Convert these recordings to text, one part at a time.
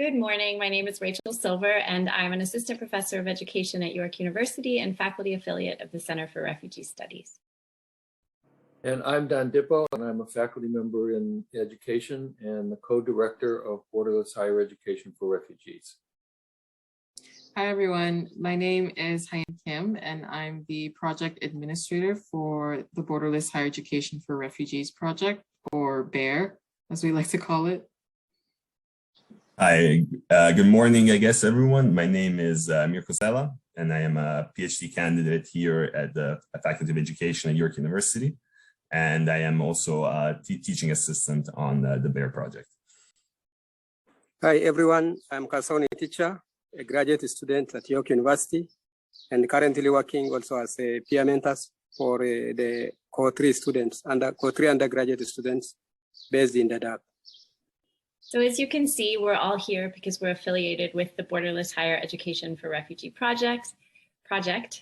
Good morning. My name is Rachel Silver, and I'm an assistant professor of education at York University and faculty affiliate of the Center for Refugee Studies. And I'm Don Dippo, and I'm a faculty member in education and the co-director of Borderless Higher Education for Refugees. Hi, everyone. My name is HaEun Kim, and I'm the project administrator for the Borderless Higher Education for Refugees project, or BHER, as we like to call it. Hi, good morning, I guess, everyone. My name is Mirco, Stella, and I am a PhD candidate here at the Faculty of Education at York University. And I am also a teaching assistant on the BHER project. Hi, everyone. I'm Kassahun, Hiticha, a graduate student at York University, and currently working also as a peer mentor for the Co3 students, Co3 undergraduate students based in Dadaab. So as you can see, we're all here because we're affiliated with the Borderless Higher Education for Refugee project,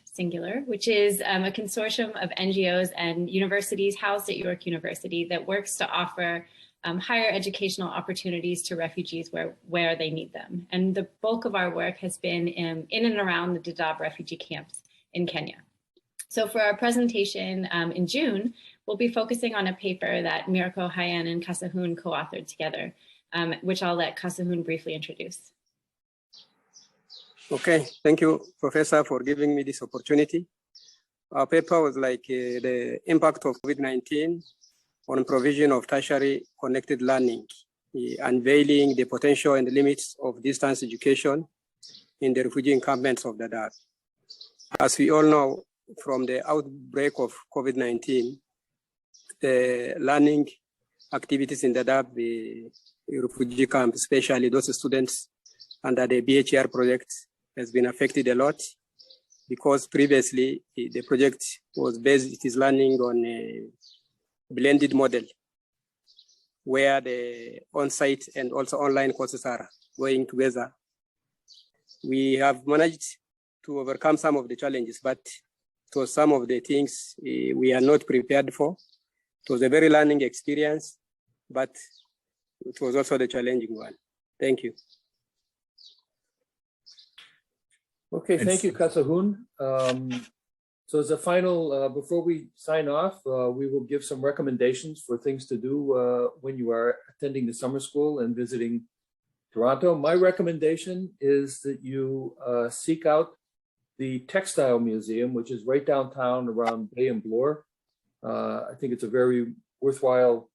singular, which is a consortium of NGOs and universities housed at York University that works to offer higher educational opportunities to refugees where they need them. And the bulk of our work has been in and around the Dadaab refugee camps in Kenya. So for our presentation in June, we'll be focusing on a paper that Mirco, HaEun, and Kassahun co-authored together, which I'll let Kassahun briefly introduce. Okay, thank you, Professor, for giving me this opportunity. Our paper was like the impact of COVID-19 on provision of tertiary connected learning, unveiling the potential and the limits of distance education in the refugee encampments of Dadaab. As we all know, from the outbreak of COVID-19, the learning activities in Dadaab, the refugee camp, especially those students under the BHER project, has been affected a lot because previously the project was based, it is learning on a blended model where the on-site and also online courses are going together. We have managed to overcome some of the challenges, but it was some of the things we are not prepared for. It was a very learning experience, but it was also the challenging one. Thank you. Okay, thank you, Kassahun. So as a final, before we sign off, we will give some recommendations for things to do when you are attending the summer school and visiting Toronto. My recommendation is that you seek out the Textile Museum, which is right downtown around Bay and Bloor. I think it's a very worthwhile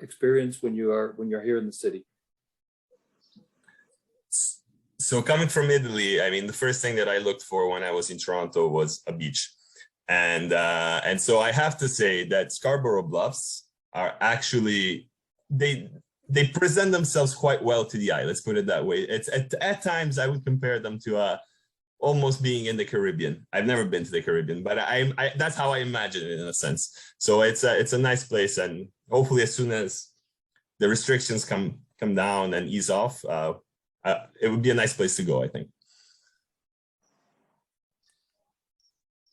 experience when you're here in the city. So coming from Italy, I mean, the first thing that I looked for when I was in Toronto was a beach. And so I have to say that Scarborough Bluffs are actually, they present themselves quite well to the eye, let's put it that way. It's at times I would compare them to almost being in the Caribbean. I've never been to the Caribbean, but that's how I imagine it in a sense. So it's a nice place, and hopefully as soon as the restrictions come down and ease off, it would be a nice place to go, I think.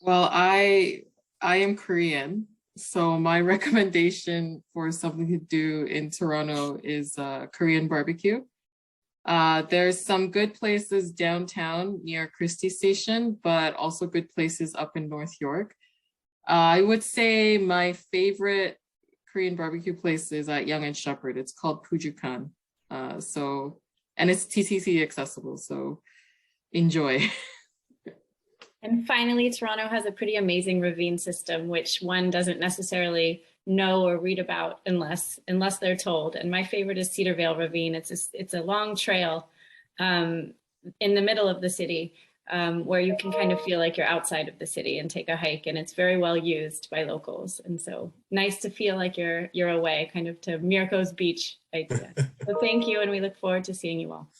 Well, I am Korean, so my recommendation for something to do in Toronto is Korean barbecue. There's some good places downtown near Christie Station, but also good places up in North York. I would say my favorite Korean barbecue place is at Yonge and Shepherd. It's called Pujukan. And it's TTC accessible, so enjoy. And finally, Toronto has a pretty amazing ravine system, which one doesn't necessarily know or read about unless they're told. And my favorite is Cedar Vale Ravine. It's a long trail in the middle of the city where you can kind of feel like you're outside of the city and take a hike, and it's very well used by locals. And so nice to feel like you're away, kind of to Mirco's beach idea. So thank you, and we look forward to seeing you all.